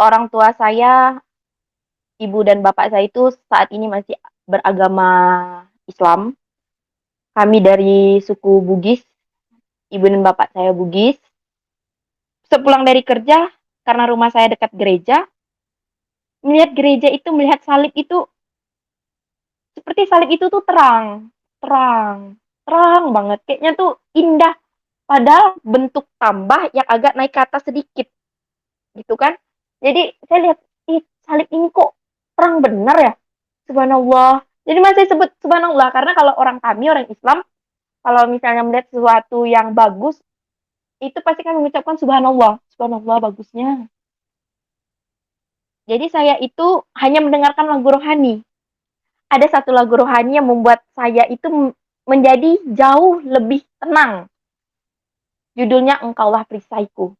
Orang tua saya, ibu dan bapak saya itu saat ini masih beragama Islam. Kami dari suku Bugis, ibu dan bapak saya Bugis. Sepulang dari kerja, karena rumah saya dekat gereja, melihat gereja itu, melihat salib itu, seperti salib itu tuh terang, terang, terang banget. Kayaknya tuh indah, padahal bentuk tambah yang agak naik ke atas sedikit, gitu kan. Jadi saya lihat, ih, salib ini kok terang bener ya, subhanallah. Jadi masih sebut subhanallah, karena kalau orang kami, orang Islam, kalau misalnya melihat sesuatu yang bagus, itu pasti kami mengucapkan subhanallah, subhanallah bagusnya. Jadi saya itu hanya mendengarkan lagu rohani. Ada satu lagu rohani yang membuat saya itu menjadi jauh lebih tenang. Judulnya Engkaulah Perisaiku.